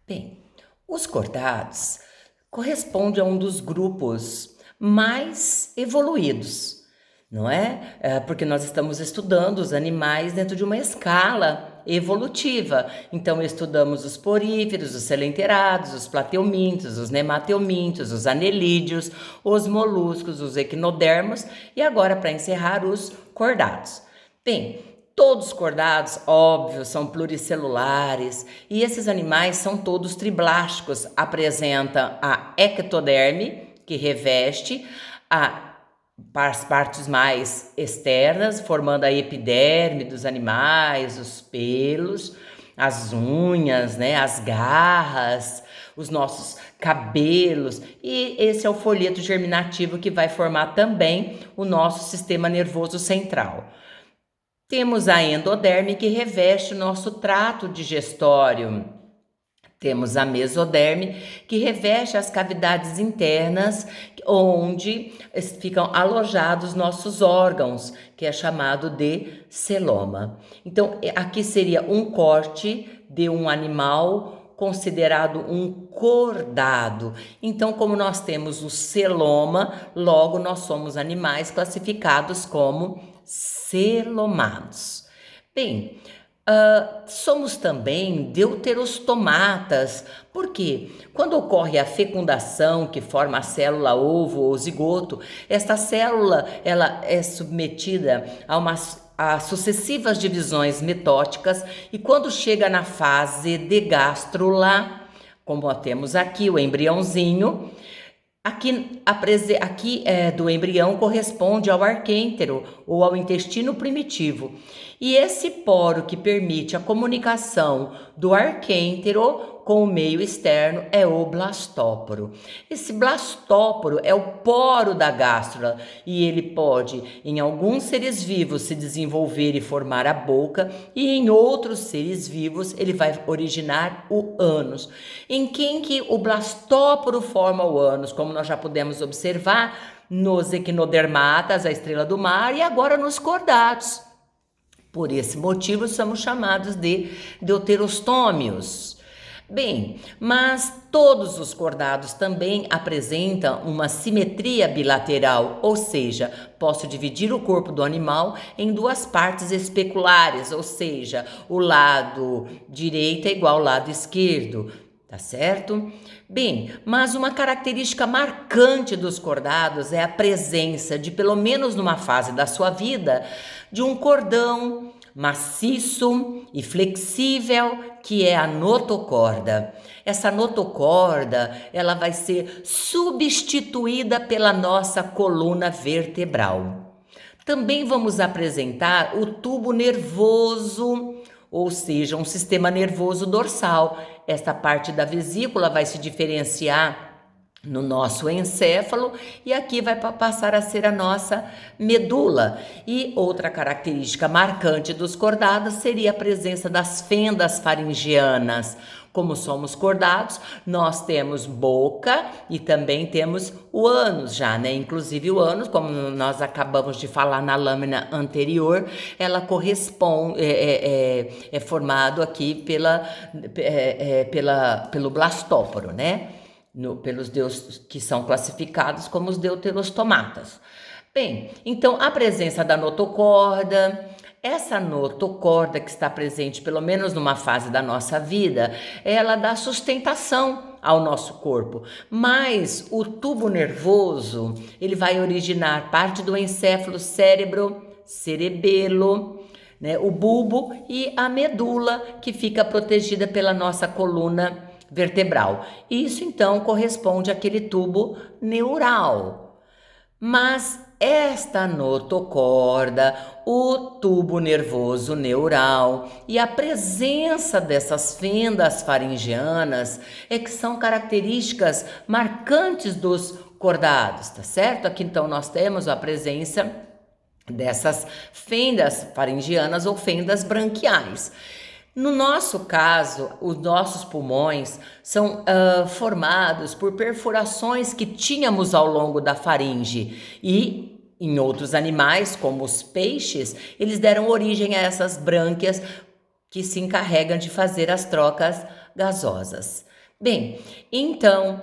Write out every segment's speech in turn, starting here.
Bem, os cordados correspondem a um dos grupos mais evoluídos, não é? Porque nós estamos estudando os animais dentro de uma escala evolutiva. Então, estudamos os poríferos, os selenterados, os plateumintos, os nemateumintos, os anelídeos, os moluscos, os equinodermos e agora, para encerrar, os cordados. Bem, todos os cordados, óbvio, são pluricelulares e esses animais são todos triblásticos. Apresentam a ectoderme, que reveste as partes mais externas, formando a epiderme dos animais, os pelos, as unhas, né, as garras, os nossos cabelos, e esse é o folheto germinativo que vai formar também o nosso sistema nervoso central. Temos a endoderme, que reveste o nosso trato digestório. Temos a mesoderme, que reveste as cavidades internas, onde ficam alojados nossos órgãos, que é chamado de celoma. Então, aqui seria um corte de um animal considerado um cordado. Então, como nós temos o celoma, logo nós somos animais classificados como celomados. Bem, somos também deuterostomatas, porque quando ocorre a fecundação, que forma a célula ovo ou zigoto, esta célula ela é submetida a sucessivas divisões mitóticas e quando chega na fase de gástrula, como temos aqui o embriãozinho, aqui do embrião corresponde ao arquêntero ou ao intestino primitivo. E esse poro que permite a comunicação do arquêntero com o meio externo é o blastóporo. Esse blastóporo é o poro da gástrula e ele pode, em alguns seres vivos, se desenvolver e formar a boca, e em outros seres vivos ele vai originar o ânus. Em quem que o blastóporo forma o ânus, como nós já pudemos observar nos equinodermatas, a estrela do mar, e agora nos cordados. Por esse motivo, somos chamados de deuterostômios. Bem, mas todos os cordados também apresentam uma simetria bilateral, ou seja, posso dividir o corpo do animal em duas partes especulares, ou seja, o lado direito é igual ao lado esquerdo. Tá certo? Bem, mas uma característica marcante dos cordados é a presença de, pelo menos numa fase da sua vida, de um cordão maciço e flexível, que é a notocorda. Essa notocorda, ela vai ser substituída pela nossa coluna vertebral. Também vamos apresentar o tubo nervoso, ou seja, um sistema nervoso dorsal. Esta parte da vesícula vai se diferenciar no nosso encéfalo e aqui vai passar a ser a nossa medula. E outra característica marcante dos cordados seria a presença das fendas faringianas. Como somos cordados, nós temos boca e também temos o ânus já, né? Inclusive o ânus, como nós acabamos de falar na lâmina anterior, ela corresponde, é formado aqui pelo blastóporo, né? Pelos que são classificados como os deuterostomatas. Bem, então a presença da notocorda, essa notocorda que está presente pelo menos numa fase da nossa vida, ela dá sustentação ao nosso corpo, mas o tubo nervoso, ele vai originar parte do encéfalo, cérebro, cerebelo, né, o bulbo e a medula, que fica protegida pela nossa coluna vertebral. Isso então corresponde àquele tubo neural. Mas esta notocorda, o tubo nervoso neural e a presença dessas fendas faringianas é que são características marcantes dos cordados, tá certo? Aqui então nós temos a presença dessas fendas faringianas ou fendas branquiais. No nosso caso, os nossos pulmões são formados por perfurações que tínhamos ao longo da faringe e em outros animais, como os peixes, eles deram origem a essas brânquias que se encarregam de fazer as trocas gasosas. Bem, então,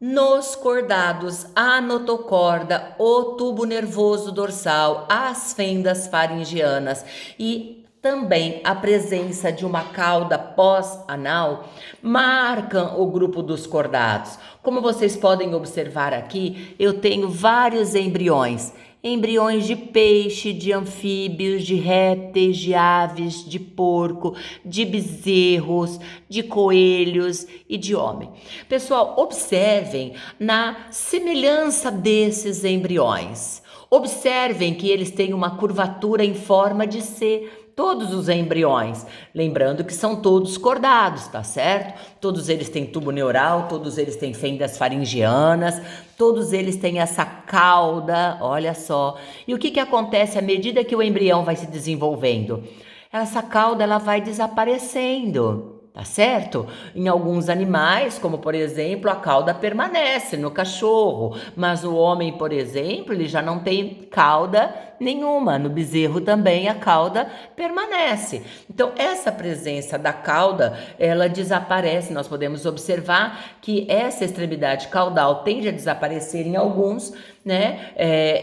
nos cordados, a notocorda, o tubo nervoso dorsal, as fendas faringianas e também a presença de uma cauda pós-anal marcam o grupo dos cordados. Como vocês podem observar aqui, eu tenho vários embriões. Embriões de peixe, de anfíbios, de répteis, de aves, de porco, de bezerros, de coelhos e de homem. Pessoal, observem na semelhança desses embriões. Observem que eles têm uma curvatura em forma de C. Todos os embriões, lembrando que são todos cordados, tá certo? Todos eles têm tubo neural, todos eles têm fendas faringianas, todos eles têm essa cauda, olha só. E o que acontece à medida que o embrião vai se desenvolvendo? Essa cauda ela vai desaparecendo. Tá certo? Em alguns animais, como por exemplo, a cauda permanece no cachorro, mas o homem, por exemplo, ele já não tem cauda nenhuma. No bezerro também a cauda permanece. Então, essa presença da cauda, ela desaparece. Nós podemos observar que essa extremidade caudal tende a desaparecer em alguns, né?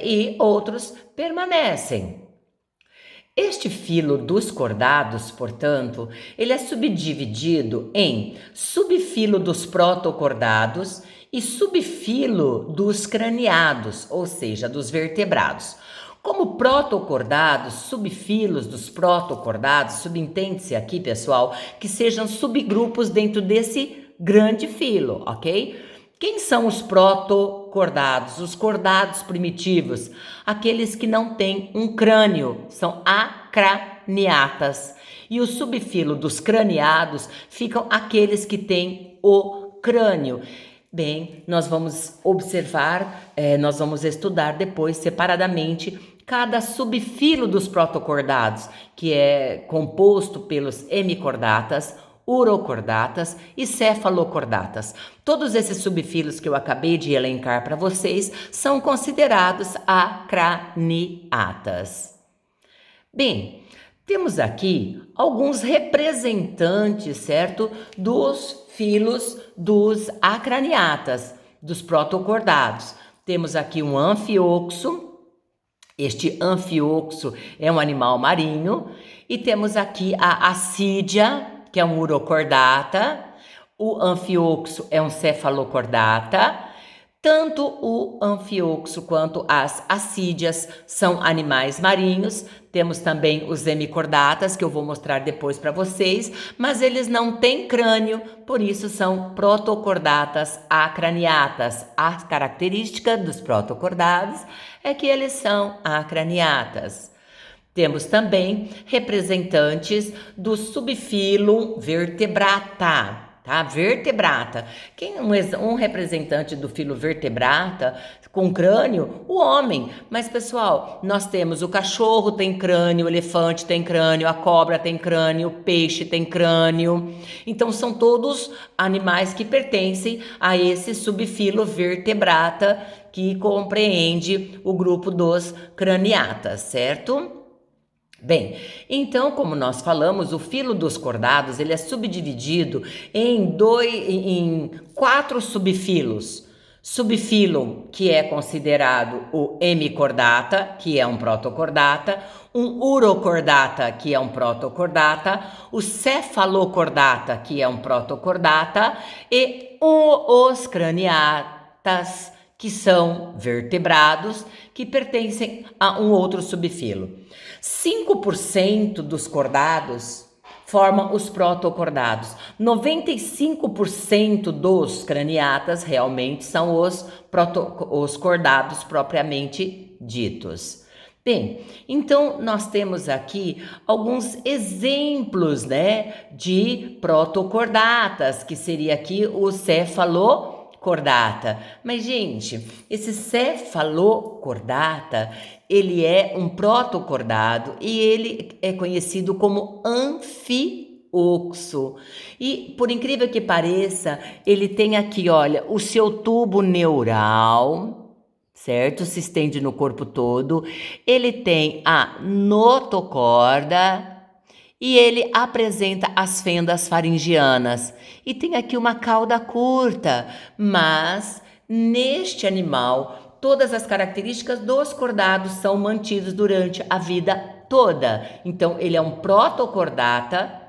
E outros permanecem. Este filo dos cordados, portanto, ele é subdividido em subfilo dos protocordados e subfilo dos craniados, ou seja, dos vertebrados. Como protocordados, subfilos dos protocordados, subentende-se aqui, pessoal, que sejam subgrupos dentro desse grande filo, ok? Quem são os protocordados? Os cordados primitivos, aqueles que não têm um crânio, são acraniatas. E o subfilo dos craniados ficam aqueles que têm o crânio. Bem, nós vamos observar, nós vamos estudar depois separadamente cada subfilo dos protocordados, que é composto pelos hemicordatas, urocordatas e cefalocordatas. Todos esses subfilos que eu acabei de elencar para vocês são considerados acraniatas. Bem, temos aqui alguns representantes, certo, dos filos dos acraniatas, dos protocordados. Temos aqui um anfioxo. Este anfioxo é um animal marinho. E temos aqui a assídia, que é um urocordata, o anfioxo é um cefalocordata. Tanto o anfioxo quanto as assídias são animais marinhos. Temos também os hemicordatas, que eu vou mostrar depois para vocês, mas eles não têm crânio, por isso são protocordatas acraniatas. A característica dos protocordados é que eles são acraniatas. Temos também representantes do subfilo vertebrata, tá? Vertebrata. Quem é um representante do filo vertebrata com crânio? O homem. Mas, pessoal, nós temos o cachorro tem crânio, o elefante tem crânio, a cobra tem crânio, o peixe tem crânio. Então, são todos animais que pertencem a esse subfilo vertebrata que compreende o grupo dos craniatas, certo? Bem, então, como nós falamos, o filo dos cordados ele é subdividido em 4 subfilos. Subfilo, que é considerado o hemicordata, que é um protocordata, um urocordata, que é um protocordata, o cefalocordata, que é um protocordata, e os craniatas, que são vertebrados, que pertencem a um outro subfilo. 5% dos cordados formam os protocordados. 95% dos craniatas realmente são os cordados propriamente ditos. Bem, então nós temos aqui alguns exemplos, né, de protocordatas, que seria aqui o cefalocordata. Mas, gente, esse cefalocordata, ele é um protocordado e ele é conhecido como anfioxo. E, por incrível que pareça, ele tem aqui, olha, o seu tubo neural, certo? Se estende no corpo todo. Ele tem a notocorda e ele apresenta as fendas faringianas. E tem aqui uma cauda curta, mas neste animal, todas as características dos cordados são mantidas durante a vida toda. Então, ele é um protocordata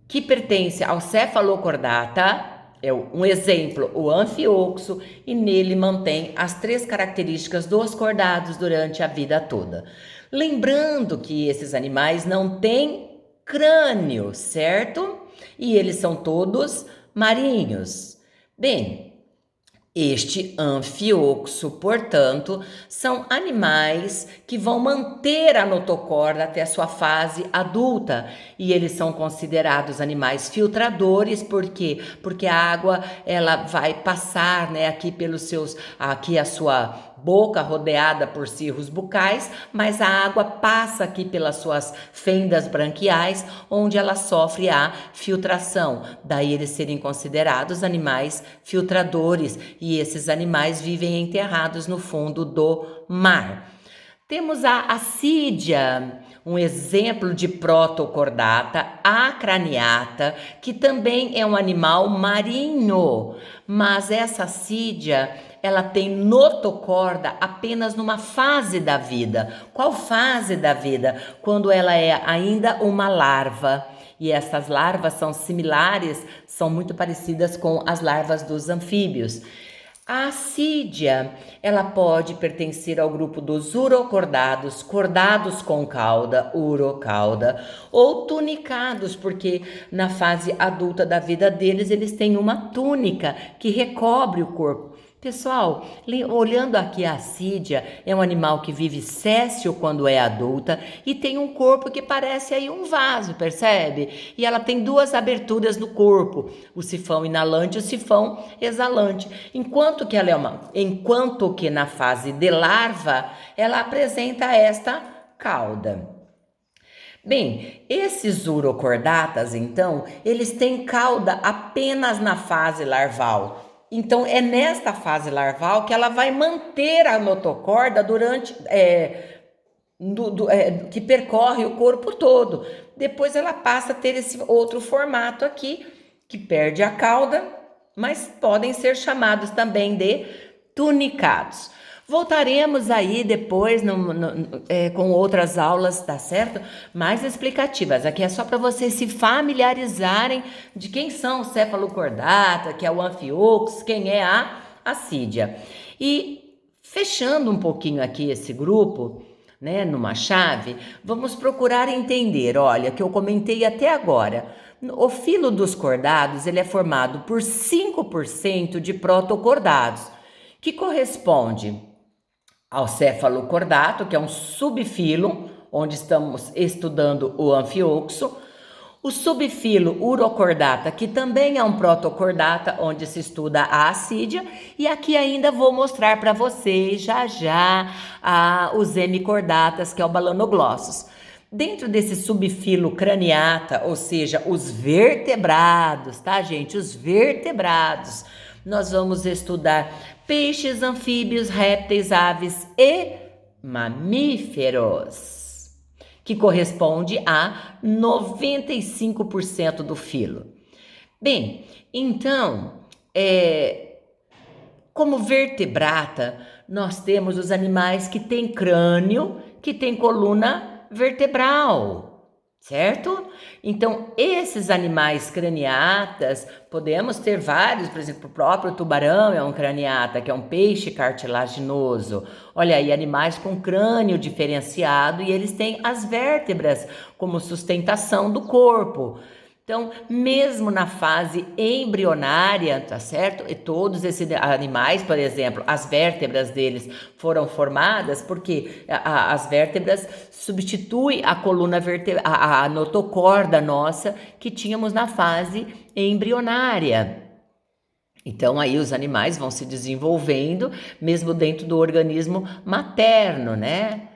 que pertence ao cefalocordata, é um exemplo, o anfioxo, e nele mantém as 3 características dos cordados durante a vida toda. Lembrando que esses animais não têm crânio, certo? E eles são todos marinhos. Bem, este anfioxo, portanto, são animais que vão manter a notocorda até a sua fase adulta, e eles são considerados animais filtradores, por quê? Porque a água ela vai passar, né, aqui a sua boca rodeada por cirros bucais, mas a água passa aqui pelas suas fendas branquiais, onde ela sofre a filtração. Daí eles serem considerados animais filtradores, e esses animais vivem enterrados no fundo do mar. Temos a assídia, um exemplo de protocordata acraniata, que também é um animal marinho, mas essa assídia ela tem notocorda apenas numa fase da vida. Qual fase da vida? Quando ela é ainda uma larva. E essas larvas são similares, são muito parecidas com as larvas dos anfíbios. A assídia, ela pode pertencer ao grupo dos urocordados, cordados com cauda, urocauda, ou tunicados, porque na fase adulta da vida deles, eles têm uma túnica que recobre o corpo. Pessoal, olhando aqui a assídia, é um animal que vive céssio quando é adulta e tem um corpo que parece aí um vaso, percebe? E ela tem 2 aberturas no corpo, o sifão inalante e o sifão exalante. Enquanto que na fase de larva, ela apresenta esta cauda. Bem, esses urocordatas, então, eles têm cauda apenas na fase larval. Então, é nesta fase larval que ela vai manter a notocorda que percorre o corpo todo. Depois ela passa a ter esse outro formato aqui, que perde a cauda, mas podem ser chamados também de tunicados. Voltaremos aí depois com outras aulas, tá certo? Mais explicativas. Aqui é só para vocês se familiarizarem de quem são o cefalocordata, que é o anfioxo, quem é a assídia. E fechando um pouquinho aqui esse grupo, né, numa chave, vamos procurar entender, olha, que eu comentei até agora. O filo dos cordados, ele é formado por 5% de protocordados, que corresponde ao cefalocordato, que é um subfilo, onde estamos estudando o anfioxo, o subfilo urocordata, que também é um protocordata, onde se estuda a assídia, e aqui ainda vou mostrar para vocês já os hemicordatas, que é o balanoglossus. Dentro desse subfilo craniata, ou seja, os vertebrados, tá, gente? Os vertebrados. Nós vamos estudar peixes, anfíbios, répteis, aves e mamíferos, que corresponde a 95% do filo. Bem, então, como vertebrata, nós temos os animais que têm crânio, que têm coluna vertebral, certo? Então, esses animais craniatas, podemos ter vários, por exemplo, o próprio tubarão é um craniata, que é um peixe cartilaginoso. Olha aí, animais com crânio diferenciado, e eles têm as vértebras como sustentação do corpo. Então, mesmo na fase embrionária, tá certo? E todos esses animais, por exemplo, as vértebras deles foram formadas porque as vértebras substituem a coluna vertebral, a notocorda nossa que tínhamos na fase embrionária. Então, aí os animais vão se desenvolvendo, mesmo dentro do organismo materno, né?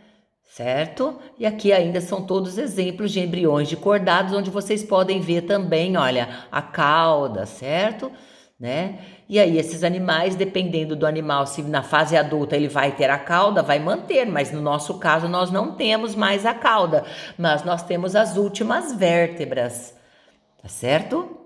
Certo? E aqui ainda são todos exemplos de embriões de cordados, onde vocês podem ver também, olha, a cauda, certo? né? E aí esses animais, dependendo do animal, se na fase adulta ele vai ter a cauda, vai manter, mas no nosso caso nós não temos mais a cauda, mas nós temos as últimas vértebras, tá certo?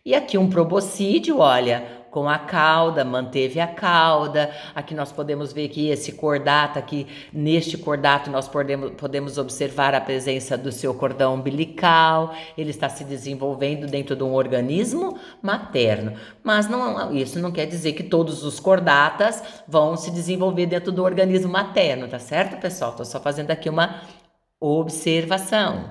E aqui um proboscídeo, olha, com a cauda, manteve a cauda. Aqui nós podemos ver que esse cordata, aqui neste cordato nós podemos observar a presença do seu cordão umbilical. Ele está se desenvolvendo dentro de um organismo materno. Mas isso não quer dizer que todos os cordatas vão se desenvolver dentro do organismo materno, tá certo, pessoal? Estou só fazendo aqui uma observação.